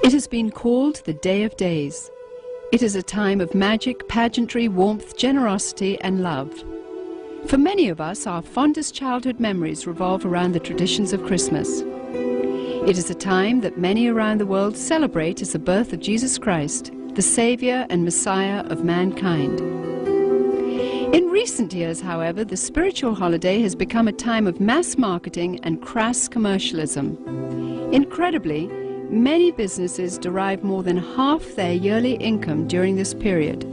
It has been called the Day of Days. It is a time of magic, pageantry, warmth, generosity and love. For many of us, our fondest childhood memories revolve around the traditions of Christmas. It is a time that many around the world celebrate as the birth of Jesus Christ, the Saviour and Messiah of mankind. In recent years, however, the spiritual holiday has become a time of mass marketing and crass commercialism. Incredibly, many businesses derive more than half their yearly income during this period.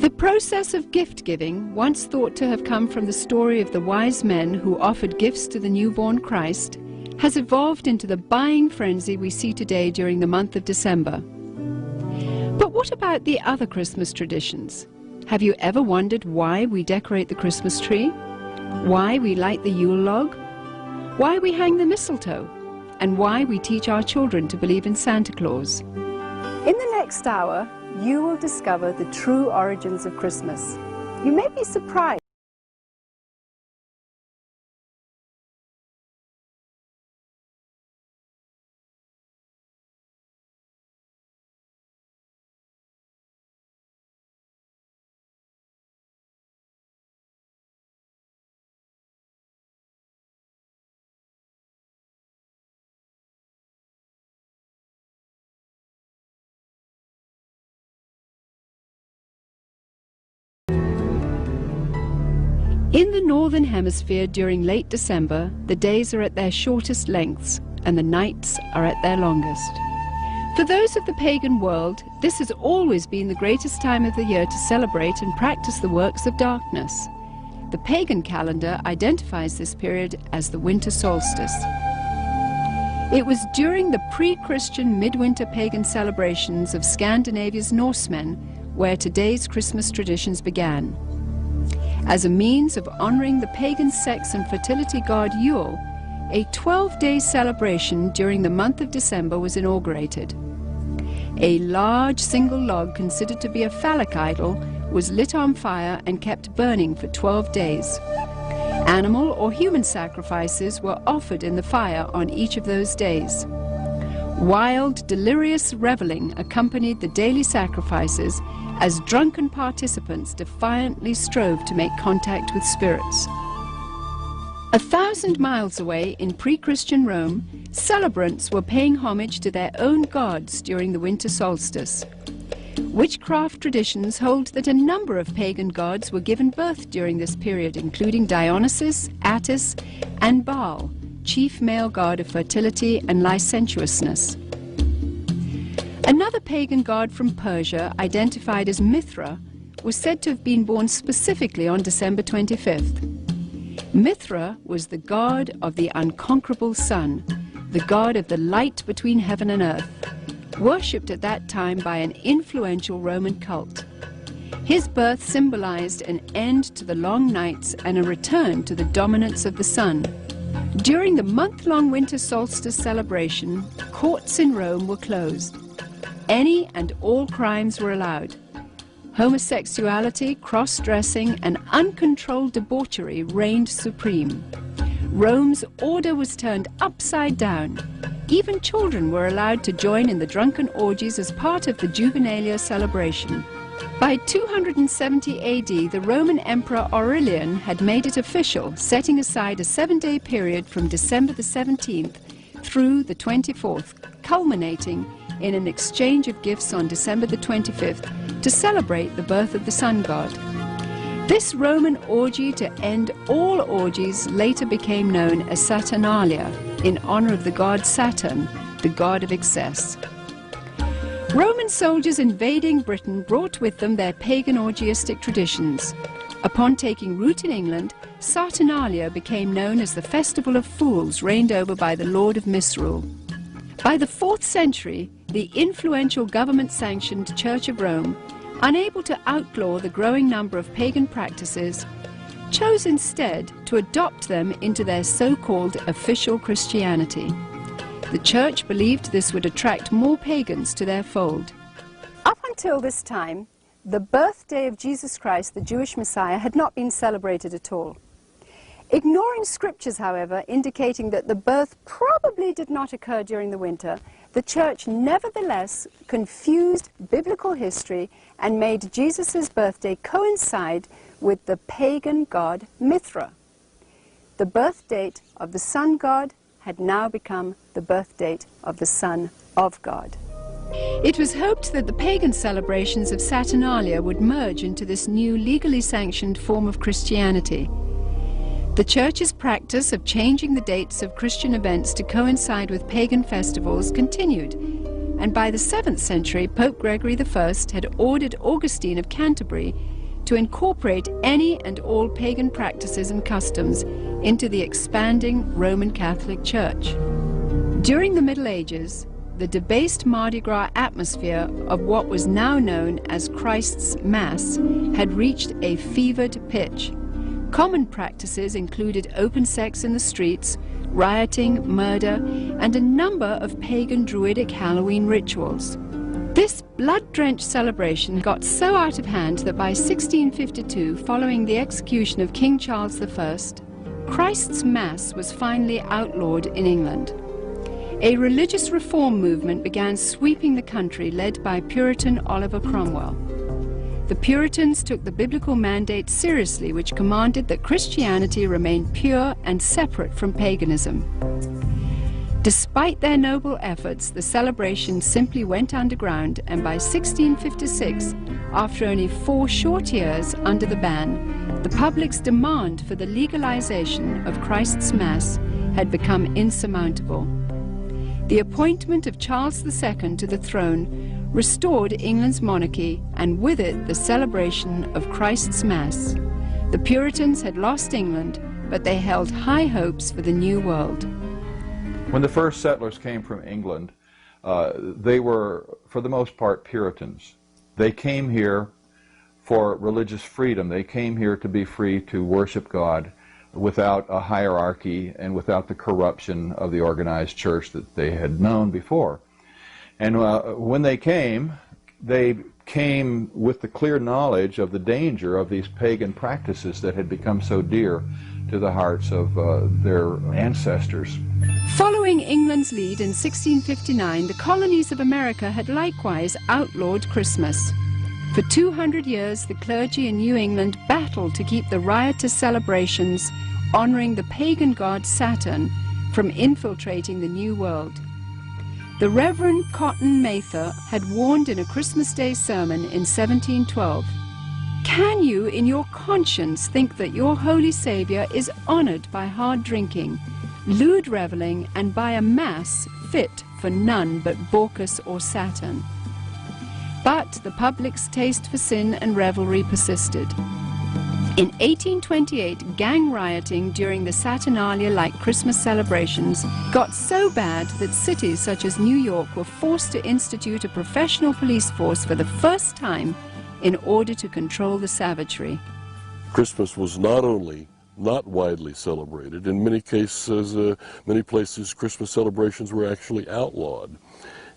The process of gift-giving, once thought to have come from the story of the wise men who offered gifts to the newborn Christ, has evolved into the buying frenzy we see today during the month of December. But what about the other Christmas traditions? Have you ever wondered why we decorate the Christmas tree? Why we light the Yule log? Why we hang the mistletoe? And why we teach our children to believe in Santa Claus? In the next hour, you will discover the true origins of Christmas. You may be surprised. In the Northern Hemisphere during late December, the days are at their shortest lengths and the nights are at their longest. For those of the pagan world, this has always been the greatest time of the year to celebrate and practice the works of darkness. The pagan calendar identifies this period as the winter solstice. It was during the pre-Christian midwinter pagan celebrations of Scandinavia's Norsemen where today's Christmas traditions began. As a means of honoring the pagan sex and fertility god Yule, a 12-day celebration during the month of December was inaugurated. A large single log considered to be a phallic idol was lit on fire and kept burning for 12 days. Animal or human sacrifices were offered in the fire on each of those days. Wild, delirious reveling accompanied the daily sacrifices as drunken participants defiantly strove to make contact with spirits. 1,000 miles away in pre-Christian Rome, celebrants were paying homage to their own gods during the winter solstice. Witchcraft traditions hold that a number of pagan gods were given birth during this period, including Dionysus, Attis, and Baal, chief male god of fertility and licentiousness. Another pagan god from Persia, identified as Mithra, was said to have been born specifically on December 25th. Mithra was the god of the unconquerable sun, the god of the light between heaven and earth, worshipped at that time by an influential Roman cult. His birth symbolized an end to the long nights and a return to the dominance of the sun. During the month-long winter solstice celebration, courts in Rome were closed. Any and all crimes were allowed. Homosexuality, cross-dressing, and uncontrolled debauchery reigned supreme. Rome's order was turned upside down. Even children were allowed to join in the drunken orgies as part of the Juvenalia celebration. By 270 AD, the Roman Emperor Aurelian had made it official, setting aside a 7-day period from December the 17th through the 24th, culminating in an exchange of gifts on December the 25th to celebrate the birth of the sun god. This Roman orgy to end all orgies later became known as Saturnalia, in honor of the god Saturn, the god of excess. Roman soldiers invading Britain brought with them their pagan orgiastic traditions. Upon taking root in England, Saturnalia became known as the Festival of Fools, reigned over by the Lord of Misrule. By the 4th century, the influential government-sanctioned Church of Rome, unable to outlaw the growing number of pagan practices, chose instead to adopt them into their so-called official Christianity. The Church believed this would attract more pagans to their fold. Up until this time, the birthday of Jesus Christ, the Jewish Messiah, had not been celebrated at all. Ignoring scriptures, however, indicating that the birth probably did not occur during the winter, the church nevertheless confused biblical history and made Jesus' birthday coincide with the pagan god Mithra. The birth date of the sun god had now become the birth date of the Son of God. It was hoped that the pagan celebrations of Saturnalia would merge into this new legally sanctioned form of Christianity. The Church's practice of changing the dates of Christian events to coincide with pagan festivals continued, and by the 7th century, Pope Gregory I had ordered Augustine of Canterbury to incorporate any and all pagan practices and customs into the expanding Roman Catholic Church. During the Middle Ages, the debased Mardi Gras atmosphere of what was now known as Christ's Mass had reached a fevered pitch. Common practices included open sex in the streets, rioting, murder, and a number of pagan druidic Halloween rituals. This blood-drenched celebration got so out of hand that by 1652, following the execution of King Charles I, Christ's Mass was finally outlawed in England. A religious reform movement began sweeping the country, led by Puritan Oliver Cromwell. The Puritans took the biblical mandate seriously, which commanded that Christianity remain pure and separate from paganism. Despite their noble efforts, the celebration simply went underground, and by 1656, after only 4 short years under the ban, the public's demand for the legalization of Christ's Mass had become insurmountable. The appointment of Charles II to the throne restored England's monarchy, and with it the celebration of Christ's Mass. The Puritans had lost England, but they held high hopes for the New World. When the first settlers came from England, they were, for the most part, Puritans. They came here for religious freedom. They came here to be free to worship God without a hierarchy and without the corruption of the organized church that they had known before. And when they came with the clear knowledge of the danger of these pagan practices that had become so dear to the hearts of their ancestors. Following England's lead in 1659, the colonies of America had likewise outlawed Christmas. For 200 years, the clergy in New England battled to keep the riotous celebrations honoring the pagan god Saturn from infiltrating the New World. The Reverend Cotton Mather had warned in a Christmas Day sermon in 1712, "Can you in your conscience think that your Holy Saviour is honoured by hard drinking, lewd revelling, and by a mass fit for none but Bacchus or Saturn?" But the public's taste for sin and revelry persisted. In 1828, gang rioting during the Saturnalia-like Christmas celebrations got so bad that cities such as New York were forced to institute a professional police force for the first time in order to control the savagery. Christmas was not only not widely celebrated, in many cases, many places, Christmas celebrations were actually outlawed.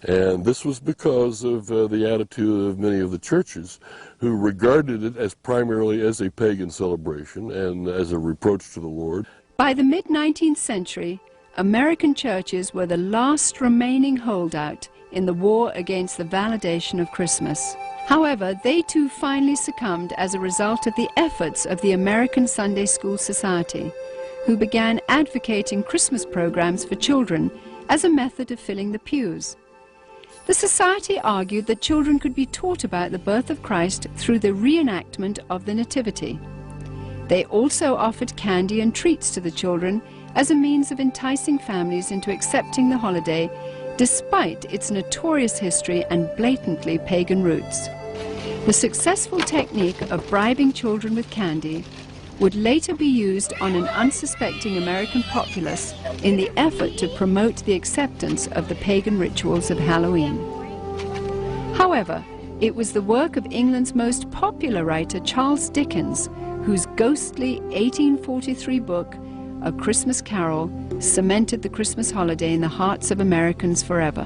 And this was because of the attitude of many of the churches who regarded it as primarily as a pagan celebration and as a reproach to the Lord. By the mid-19th century, American churches were the last remaining holdout in the war against the validation of Christmas. However, they too finally succumbed as a result of the efforts of the American Sunday School Society, who began advocating Christmas programs for children as a method of filling the pews. The Society argued that children could be taught about the birth of Christ through the reenactment of the Nativity. They also offered candy and treats to the children as a means of enticing families into accepting the holiday, despite its notorious history and blatantly pagan roots. The successful technique of bribing children with candy would later be used on an unsuspecting American populace in the effort to promote the acceptance of the pagan rituals of Halloween. However, it was the work of England's most popular writer, Charles Dickens, whose ghostly 1843 book, A Christmas Carol, cemented the Christmas holiday in the hearts of Americans forever.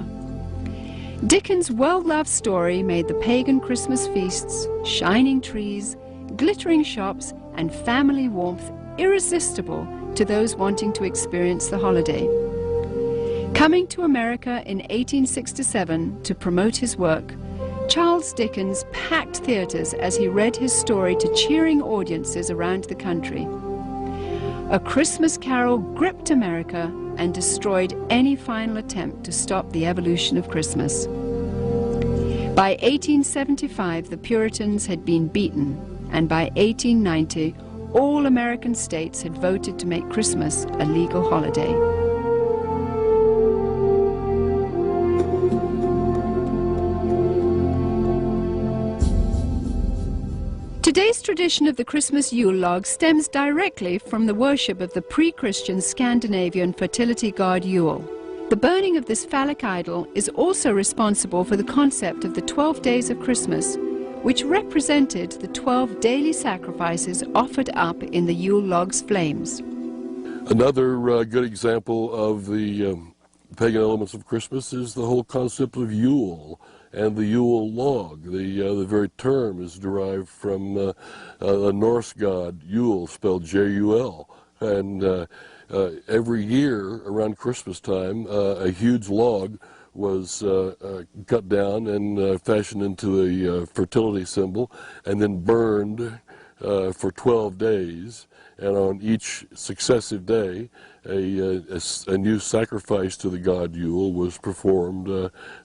Dickens' well-loved story made the pagan Christmas feasts, shining trees, glittering shops, and family warmth irresistible to those wanting to experience the holiday. Coming to America in 1867 to promote his work, Charles Dickens packed theaters as he read his story to cheering audiences around the country. A Christmas Carol gripped America and destroyed any final attempt to stop the evolution of Christmas. By 1875, the Puritans had been beaten, and by 1890, all American states had voted to make Christmas a legal holiday. Today's tradition of the Christmas Yule log stems directly from the worship of the pre-Christian Scandinavian fertility god Yule. The burning of this phallic idol is also responsible for the concept of the 12 days of Christmas, which represented the 12 daily sacrifices offered up in the Yule log's flames. Another good example of the pagan elements of Christmas is the whole concept of Yule and the Yule log. The very term is derived from the Norse god Yule, spelled J-U-L. And every year around Christmas time, a huge log was cut down and fashioned into a fertility symbol and then burned for 12 days. And on each successive day, a new sacrifice to the god Yule was performed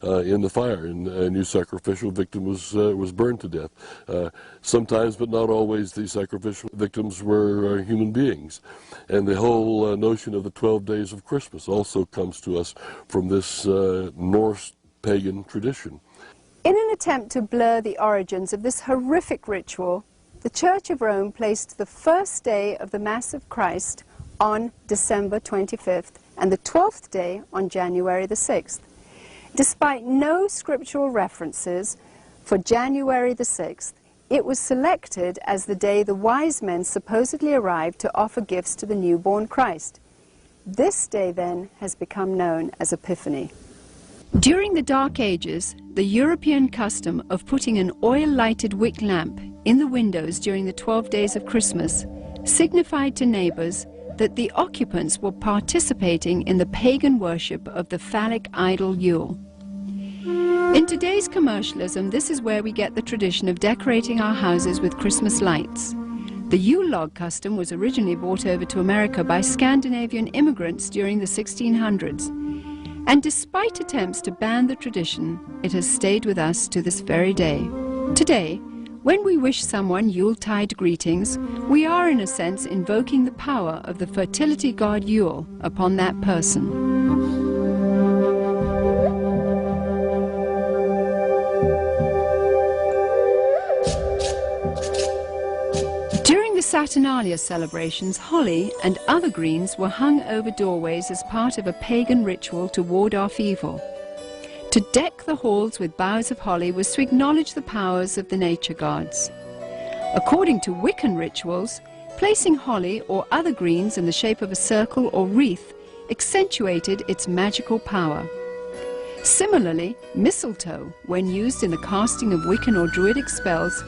in the fire, and a new sacrificial victim was burned to death. Sometimes, but not always, the sacrificial victims were human beings. And the whole notion of the 12 days of Christmas also comes to us from this Norse pagan tradition. In an attempt to blur the origins of this horrific ritual, the Church of Rome placed the first day of the Mass of Christ on December 25th and the 12th day on January the 6th. Despite no scriptural references for January the 6th, it was selected as the day the wise men supposedly arrived to offer gifts to the newborn Christ. This day then has become known as Epiphany. During the Dark Ages, the European custom of putting an oil-lighted wick lamp in the windows during the 12 days of Christmas signified to neighbors that the occupants were participating in the pagan worship of the phallic idol Yule. In today's commercialism, this is where we get the tradition of decorating our houses with Christmas lights. The Yule log custom was originally brought over to America by Scandinavian immigrants during the 1600s. And despite attempts to ban the tradition, it has stayed with us to this very day. Today, when we wish someone Yuletide greetings, we are in a sense invoking the power of the fertility god Yule upon that person. Saturnalia celebrations, holly and other greens were hung over doorways as part of a pagan ritual to ward off evil. To deck the halls with boughs of holly was to acknowledge the powers of the nature gods. According to Wiccan rituals, placing holly or other greens in the shape of a circle or wreath accentuated its magical power. Similarly, mistletoe, when used in the casting of Wiccan or Druidic spells,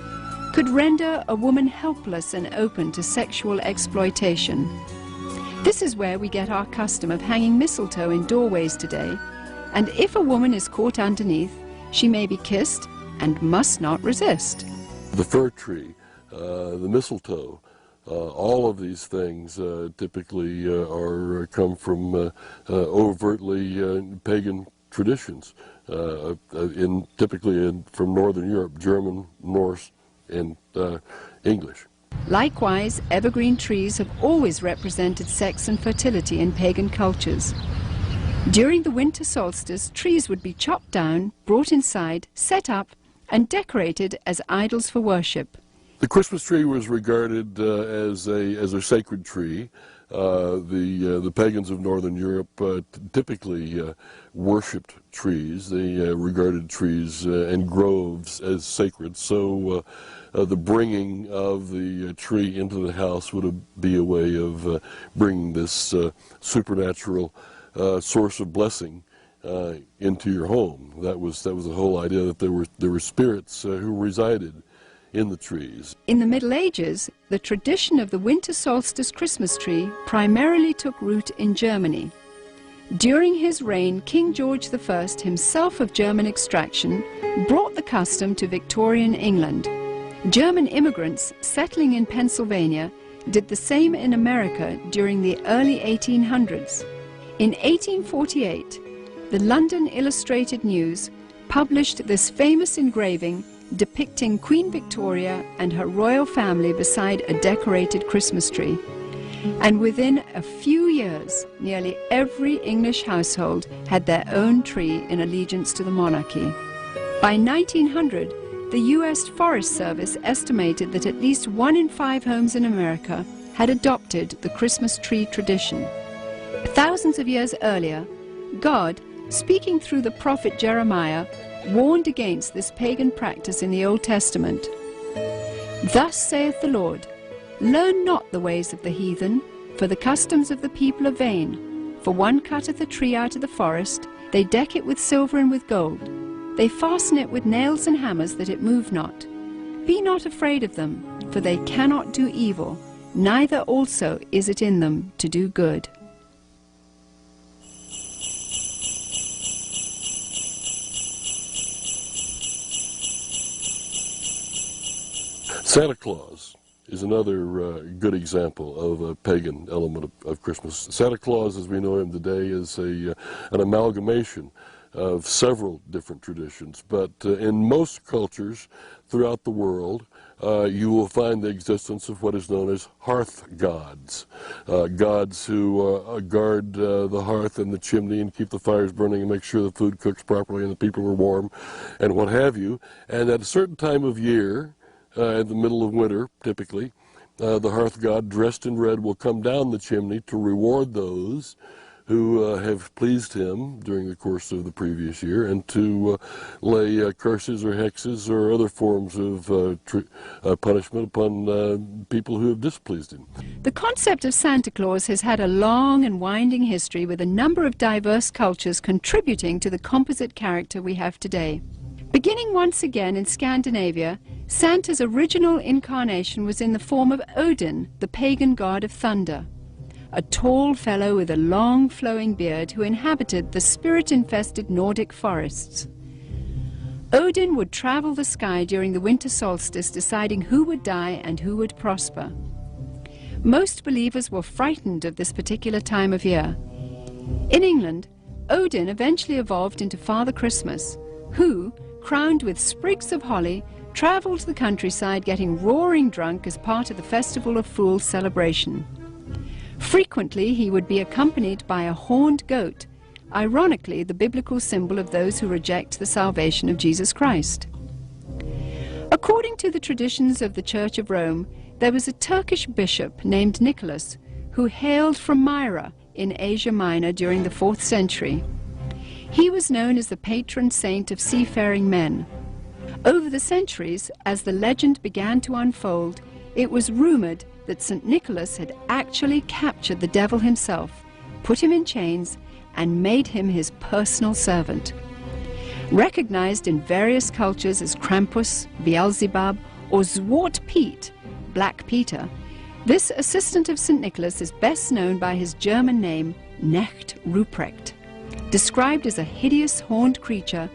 could render a woman helpless and open to sexual exploitation. This is where we get our custom of hanging mistletoe in doorways today, and if a woman is caught underneath, she may be kissed and must not resist. The fir tree, the mistletoe, all of these things typically come from overtly pagan traditions, typically from Northern Europe, German, Norse, and English. Likewise, evergreen trees have always represented sex and fertility in pagan cultures. During the winter solstice, trees would be chopped down, brought inside, set up, and decorated as idols for worship. The Christmas tree was regarded as a sacred tree. The pagans of Northern Europe typically worshipped trees. They regarded trees and groves as sacred. So the bringing of the tree into the house would be a way of bringing this supernatural source of blessing into your home. That was the whole idea, that there were spirits who resided in the trees. In the Middle Ages, the tradition of the winter solstice Christmas tree primarily took root in Germany. During his reign, King George I, himself of German extraction, brought the custom to Victorian England. German immigrants settling in Pennsylvania did the same in America during the early 1800s. In 1848, the London Illustrated News published this famous engraving depicting Queen Victoria and her royal family beside a decorated Christmas tree. And within a few years, nearly every English household had their own tree in allegiance to the monarchy. By 1900, the U.S. Forest Service estimated that at least 1 in 5 homes in America had adopted the Christmas tree tradition. Thousands of years earlier, God, speaking through the prophet Jeremiah, warned against this pagan practice in the Old Testament. Thus saith the Lord, learn not the ways of the heathen, for the customs of the people are vain. For one cutteth a tree out of the forest, they deck it with silver and with gold. They fasten it with nails and hammers that it move not. Be not afraid of them, for they cannot do evil, neither also is it in them to do good. Santa Claus is another good example of a pagan element of Christmas. Santa Claus, as we know him today, is an amalgamation of several different traditions, but in most cultures throughout the world, you will find the existence of what is known as hearth gods, gods who guard the hearth and the chimney and keep the fires burning and make sure the food cooks properly and the people are warm and what have you. And at a certain time of year, in the middle of winter, typically, the hearth god dressed in red will come down the chimney to reward those who have pleased him during the course of the previous year, and to lay curses or hexes or other forms of punishment upon people who have displeased him. The concept of Santa Claus has had a long and winding history, with a number of diverse cultures contributing to the composite character we have today. Beginning once again in Scandinavia, Santa's original incarnation was in the form of Odin, the pagan god of thunder, a tall fellow with a long flowing beard who inhabited the spirit-infested Nordic forests. Odin would travel the sky during the winter solstice, deciding who would die and who would prosper. Most believers were frightened of this particular time of year. In England, Odin eventually evolved into Father Christmas, who, crowned with sprigs of holly, traveled the countryside getting roaring drunk as part of the Festival of Fools celebration. Frequently, he would be accompanied by a horned goat, ironically the biblical symbol of those who reject the salvation of Jesus Christ. According to the traditions of the Church of Rome, there was a Turkish bishop named Nicholas who hailed from Myra in Asia Minor during the 4th century. He was known as the patron saint of seafaring men. Over the centuries, as the legend began to unfold, it was rumored that St. Nicholas had actually captured the devil himself, put him in chains, and made him his personal servant. Recognized in various cultures as Krampus, Beelzebub, or Zwart Piet, Black Peter, this assistant of St. Nicholas is best known by his German name, Knecht Ruprecht. Described as a hideous horned creature,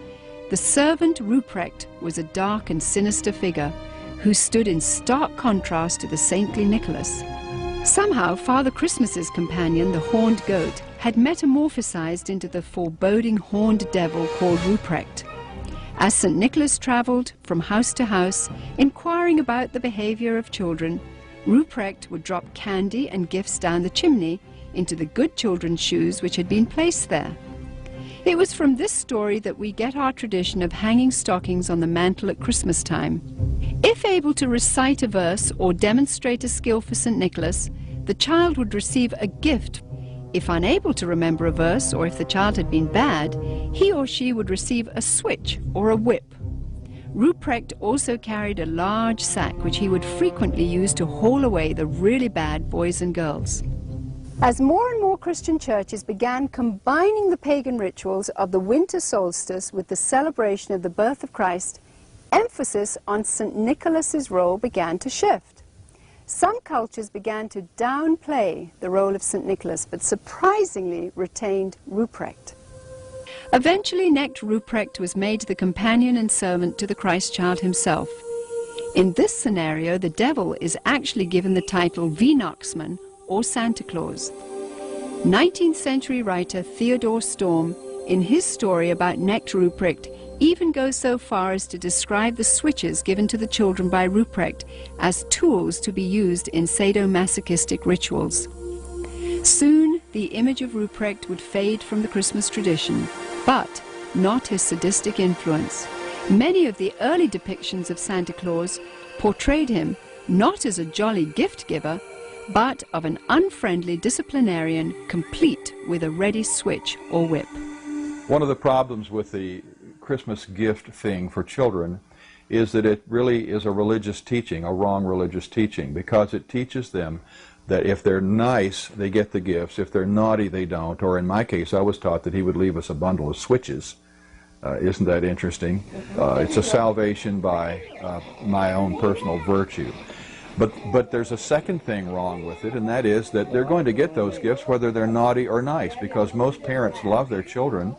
the servant Ruprecht was a dark and sinister figure who stood in stark contrast to the saintly Nicholas. Somehow, Father Christmas's companion, the horned goat, had metamorphosized into the foreboding horned devil called Ruprecht. As St. Nicholas traveled from house to house, inquiring about the behavior of children, Ruprecht would drop candy and gifts down the chimney into the good children's shoes which had been placed there. It was from this story that we get our tradition of hanging stockings on the mantle at Christmas time. If able to recite a verse or demonstrate a skill for St. Nicholas, the child would receive a gift. If unable to remember a verse, or if the child had been bad, he or she would receive a switch or a whip. Ruprecht also carried a large sack which he would frequently use to haul away the really bad boys and girls. As more and more Christian churches began combining the pagan rituals of the winter solstice with the celebration of the birth of Christ, emphasis on St. Nicholas's role began to shift. Some cultures began to downplay the role of St. Nicholas, but surprisingly retained Ruprecht. Eventually, Knecht Ruprecht was made the companion and servant to the Christ child himself. In this scenario, the devil is actually given the title Weihnachtsmann, or Santa Claus. 19th century writer Theodor Storm, in his story about Knecht Ruprecht, even goes so far as to describe the switches given to the children by Ruprecht as tools to be used in sadomasochistic rituals. Soon, the image of Ruprecht would fade from the Christmas tradition, but not his sadistic influence. Many of the early depictions of Santa Claus portrayed him not as a jolly gift giver, but of an unfriendly disciplinarian complete with a ready switch or whip. One of the problems with the Christmas gift thing for children is that it really is a religious teaching, a wrong religious teaching, because it teaches them that if they're nice, they get the gifts. If they're naughty, they don't. Or in my case, I was taught that he would leave us a bundle of switches. Isn't that interesting? It's a salvation by my own personal virtue. But there's a second thing wrong with it, and that is that they're going to get those gifts whether they're naughty or nice, because most parents love their children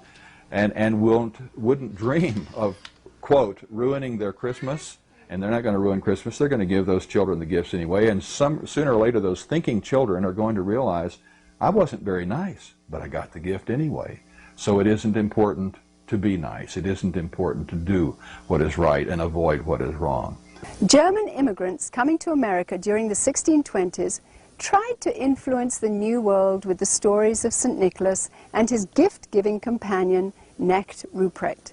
and wouldn't dream of, quote, ruining their Christmas. And they're not going to ruin Christmas. They're going to give those children the gifts anyway. And sooner or later, those thinking children are going to realize, I wasn't very nice, but I got the gift anyway. So it isn't important to be nice. It isn't important to do what is right and avoid what is wrong. German immigrants coming to America during the 1620s tried to influence the New World with the stories of St. Nicholas and his gift-giving companion, Knecht Ruprecht.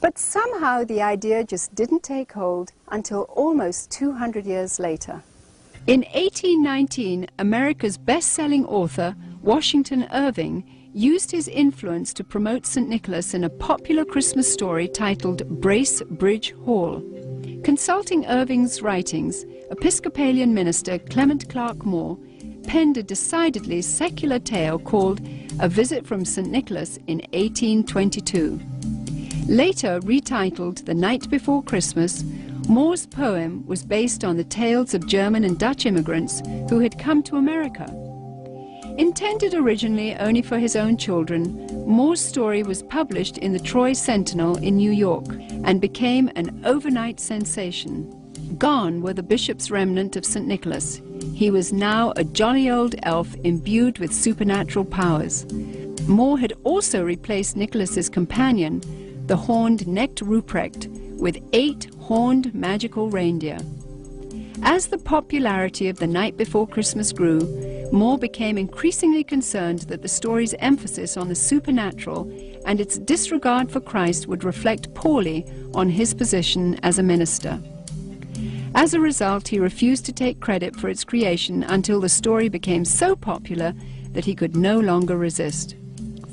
But somehow the idea just didn't take hold until almost 200 years later. In 1819, America's best-selling author, Washington Irving, used his influence to promote St. Nicholas in a popular Christmas story titled Brace Bridge Hall. Consulting Irving's writings, Episcopalian minister Clement Clark Moore penned a decidedly secular tale called A Visit from St. Nicholas in 1822. Later retitled The Night Before Christmas, Moore's poem was based on the tales of German and Dutch immigrants who had come to America. Intended originally only for his own children, Moore's story was published in the Troy Sentinel in New York and became an overnight sensation. Gone were the bishop's remnant of St. Nicholas. He was now a jolly old elf imbued with supernatural powers. Moore had also replaced Nicholas's companion, the horned Knecht Ruprecht, with 8 horned magical reindeer. As the popularity of The Night Before Christmas grew, Moore became increasingly concerned that the story's emphasis on the supernatural and its disregard for Christ would reflect poorly on his position as a minister. As a result, he refused to take credit for its creation until the story became so popular that he could no longer resist.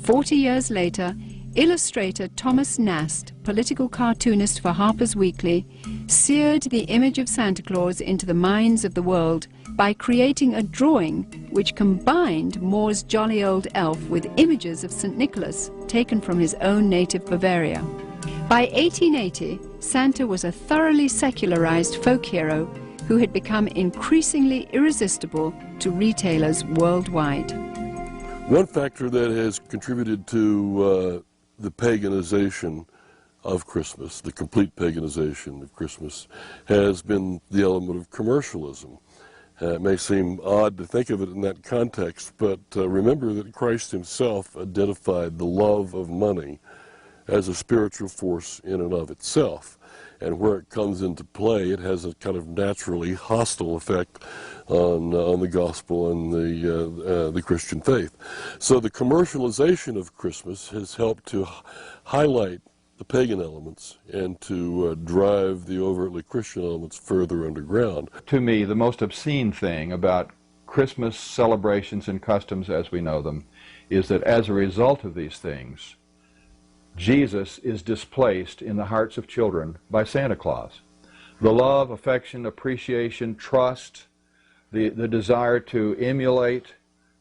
40 years later, illustrator Thomas Nast, political cartoonist for Harper's Weekly, seared the image of Santa Claus into the minds of the world by creating a drawing which combined Moore's jolly old elf with images of St. Nicholas taken from his own native Bavaria. By 1880, Santa was a thoroughly secularized folk hero who had become increasingly irresistible to retailers worldwide. One factor that has contributed to the paganization of Christmas, the complete paganization of Christmas, has been the element of commercialism. It may seem odd to think of it in that context, but remember that Christ himself identified the love of money as a spiritual force in and of itself. And where it comes into play, it has a kind of naturally hostile effect on the gospel and the Christian faith. So the commercialization of Christmas has helped to highlight the pagan elements and to drive the overtly Christian elements further underground. To me, the most obscene thing about Christmas celebrations and customs as we know them is that as a result of these things, Jesus is displaced in the hearts of children by Santa Claus. The love, affection, appreciation, trust, the desire to emulate,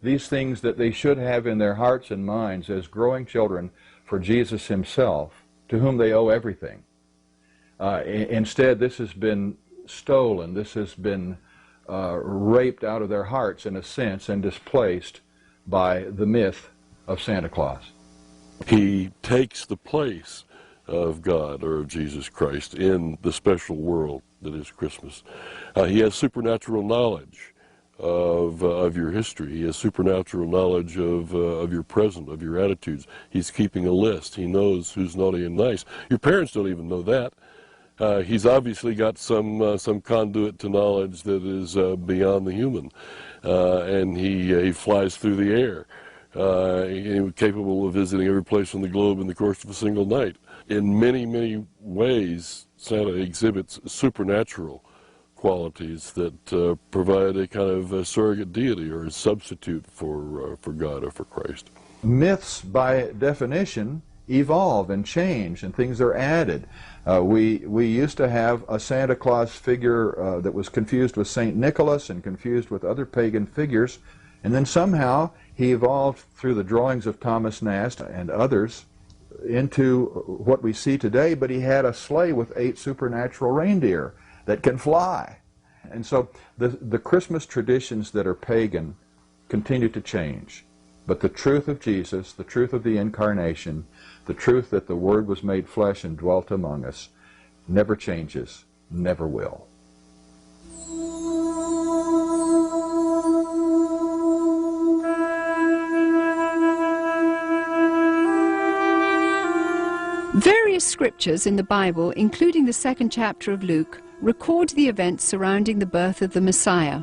these things that they should have in their hearts and minds as growing children for Jesus himself, to whom they owe everything. Instead, this has been stolen. This has been raped out of their hearts, in a sense, and displaced by the myth of Santa Claus. He takes the place of God or of Jesus Christ in the special world that is Christmas. He has supernatural knowledge of your history. He has supernatural knowledge of your present, of your attitudes. He's keeping a list. He knows who's naughty and nice. Your parents don't even know that. He's obviously got some conduit to knowledge that is beyond the human, and he flies through the air, capable of visiting every place on the globe in the course of a single night. In many, many ways, Santa exhibits supernatural qualities that provide a kind of surrogate deity or a substitute for God or for Christ. Myths, by definition, evolve and change, and things are added. We used to have a Santa Claus figure that was confused with St. Nicholas and confused with other pagan figures, and then somehow he evolved through the drawings of Thomas Nast and others into what we see today, but he had a sleigh with 8 supernatural reindeer that can fly. And so the Christmas traditions that are pagan continue to change. But the truth of Jesus, the truth of the Incarnation, the truth that the Word was made flesh and dwelt among us, never changes, never will. Various scriptures in the Bible, including the 2nd chapter of Luke, record the events surrounding the birth of the Messiah.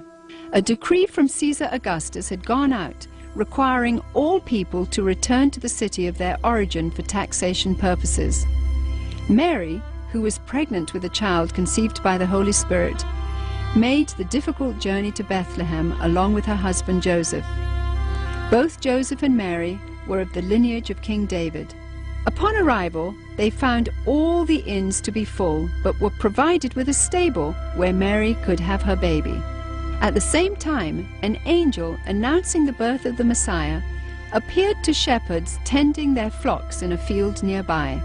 A decree from Caesar Augustus had gone out, requiring all people to return to the city of their origin for taxation purposes. Mary, who was pregnant with a child conceived by the Holy Spirit, made the difficult journey to Bethlehem along with her husband Joseph. Both Joseph and Mary were of the lineage of King David. Upon arrival, they found all the inns to be full, but were provided with a stable where Mary could have her baby. At the same time, an angel announcing the birth of the Messiah appeared to shepherds tending their flocks in a field nearby.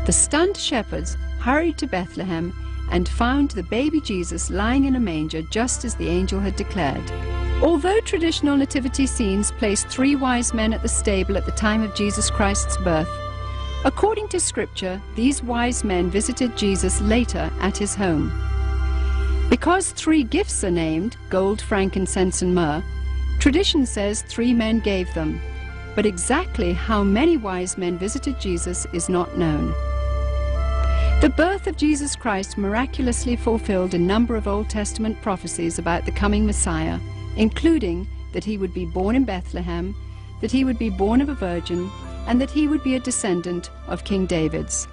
The stunned shepherds hurried to Bethlehem and found the baby Jesus lying in a manger just as the angel had declared. Although traditional nativity scenes place 3 wise men at the stable at the time of Jesus Christ's birth, according to Scripture, these wise men visited Jesus later at his home. Because 3 gifts are named, gold, frankincense, and myrrh, tradition says 3 men gave them, but exactly how many wise men visited Jesus is not known. The birth of Jesus Christ miraculously fulfilled a number of Old Testament prophecies about the coming Messiah, including that he would be born in Bethlehem, that he would be born of a virgin, and that he would be a descendant of King David's.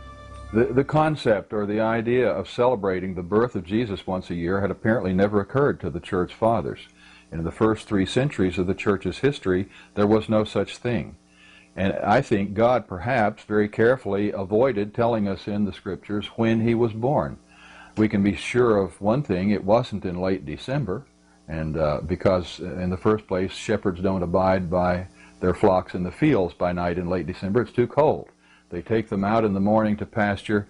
The concept or the idea of celebrating the birth of Jesus once a year had apparently never occurred to the Church Fathers. In the first 3 centuries of the Church's history, there was no such thing. And I think God perhaps very carefully avoided telling us in the Scriptures when he was born. We can be sure of one thing: it wasn't in late December, and because in the first place, shepherds don't abide by their flocks in the fields by night in late December. It's too cold. They take them out in the morning to pasture,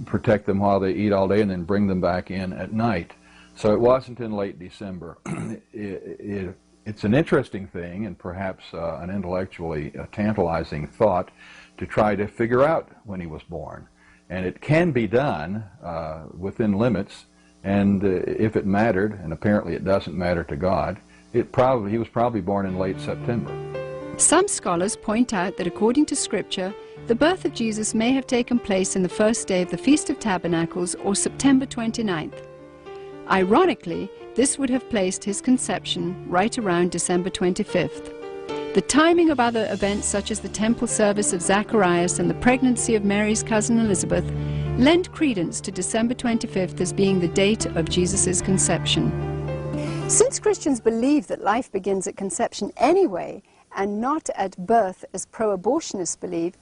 protect them while they eat all day, and then bring them back in at night. So it wasn't in late December. It's an interesting thing, and perhaps an intellectually tantalizing thought, to try to figure out when he was born. And it can be done within limits, and if it mattered, and apparently it doesn't matter to God, he was probably born in late September. Some scholars point out that according to Scripture, the birth of Jesus may have taken place in the first day of the Feast of Tabernacles, or September 29th. Ironically, this would have placed his conception right around December 25th. The timing of other events such as the temple service of Zacharias and the pregnancy of Mary's cousin Elizabeth lend credence to December 25th as being the date of Jesus' conception. Since Christians believe that life begins at conception anyway, and not at birth as pro-abortionists believe,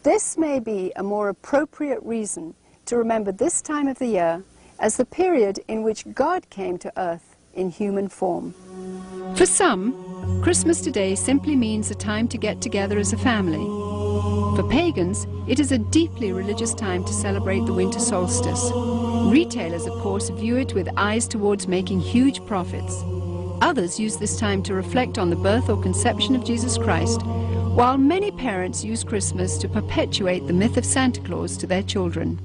this may be a more appropriate reason to remember this time of the year as the period in which God came to earth in human form. For some, Christmas today simply means a time to get together as a family. For pagans, it is a deeply religious time to celebrate the winter solstice. Retailers, of course, view it with eyes towards making huge profits. Others use this time to reflect on the birth or conception of Jesus Christ, while many parents use Christmas to perpetuate the myth of Santa Claus to their children.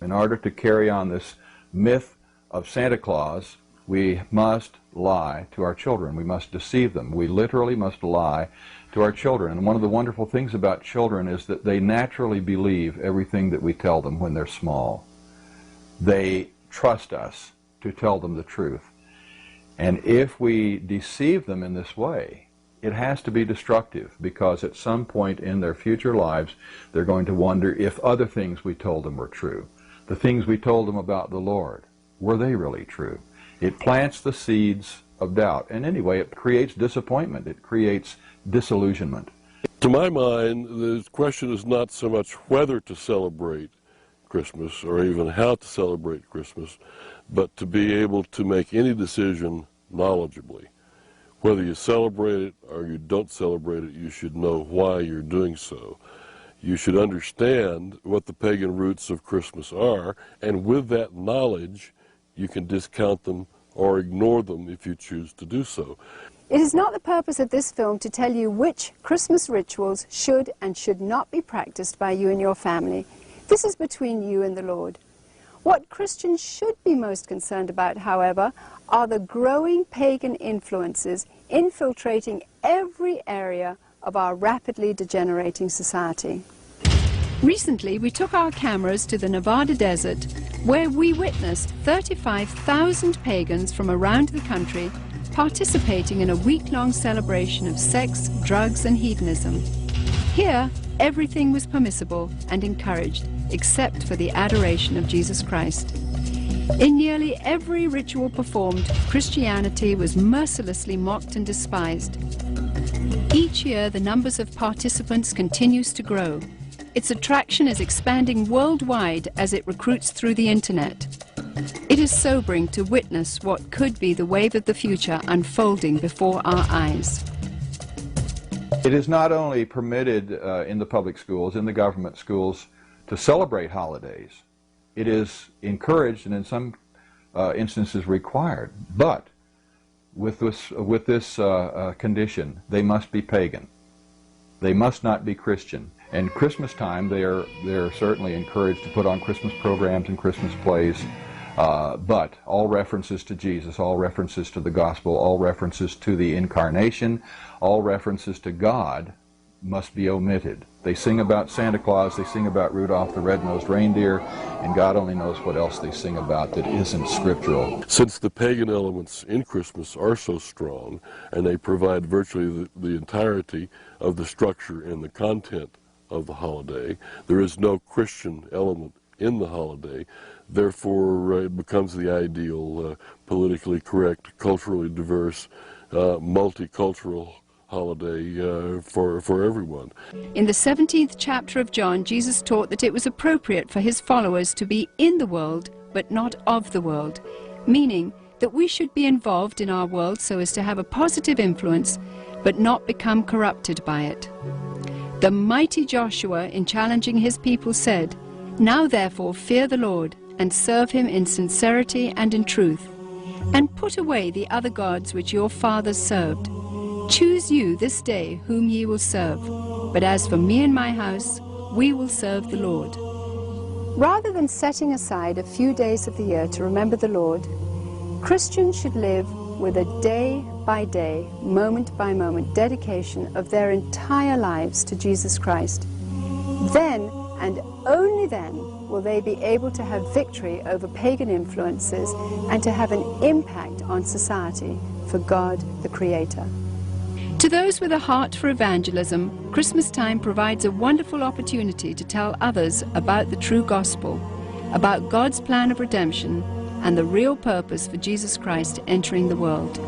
In order to carry on this myth of Santa Claus, we must lie to our children. We must deceive them. We literally must lie to our children. And one of the wonderful things about children is that they naturally believe everything that we tell them when they're small. They trust us to tell them the truth. And if we deceive them in this way, it has to be destructive, because at some point in their future lives, they're going to wonder if other things we told them were true. The things we told them about the Lord, were they really true? It plants the seeds of doubt. And anyway, it creates disappointment. It creates disillusionment. To my mind, the question is not so much whether to celebrate Christmas or even how to celebrate Christmas, but to be able to make any decision knowledgeably. Whether you celebrate it or you don't celebrate it, you should know why you're doing so. You should understand what the pagan roots of Christmas are, and with that knowledge, you can discount them or ignore them if you choose to do so. It is not the purpose of this film to tell you which Christmas rituals should and should not be practiced by you and your family. This is between you and the Lord. What Christians should be most concerned about, however, are the growing pagan influences infiltrating every area of our rapidly degenerating society. Recently, we took our cameras to the Nevada desert, where we witnessed 35,000 pagans from around the country participating in a week-long celebration of sex, drugs, and hedonism. Here, everything was permissible and encouraged, except for the adoration of Jesus Christ. In nearly every ritual performed, Christianity was mercilessly mocked and despised. Each year, the numbers of participants continues to grow. Its attraction is expanding worldwide as it recruits through the internet. It is sobering to witness what could be the wave of the future unfolding before our eyes. It is not only permitted in the public schools, in the government schools, to celebrate holidays. It is encouraged and in some instances required. But with this condition, they must be pagan. They must not be Christian. And Christmas time, they're certainly encouraged to put on Christmas programs and Christmas plays, but all references to Jesus, all references to the gospel, all references to the incarnation, all references to God must be omitted. They sing about Santa Claus, they sing about Rudolph the Red-Nosed Reindeer, and God only knows what else they sing about that isn't scriptural. Since the pagan elements in Christmas are so strong, and they provide virtually the entirety of the structure and the content of the holiday, there is no Christian element in the holiday. Therefore, it becomes the ideal, politically correct, culturally diverse, multicultural holiday for everyone. In the 17th chapter of John, Jesus taught that it was appropriate for his followers to be in the world, but not of the world, meaning that we should be involved in our world so as to have a positive influence, but not become corrupted by it. The mighty Joshua, in challenging his people, said, "Now therefore fear the Lord, and serve him in sincerity and in truth, and put away the other gods which your fathers served. Choose you this day whom ye will serve, but as for me and my house, we will serve the Lord." Rather than setting aside a few days of the year to remember the Lord, Christians should live with a day-by-day, moment-by-moment dedication of their entire lives to Jesus Christ. Then, and only then, will they be able to have victory over pagan influences and to have an impact on society for God the Creator. To those with a heart for evangelism, Christmas time provides a wonderful opportunity to tell others about the true gospel, about God's plan of redemption, and the real purpose for Jesus Christ entering the world.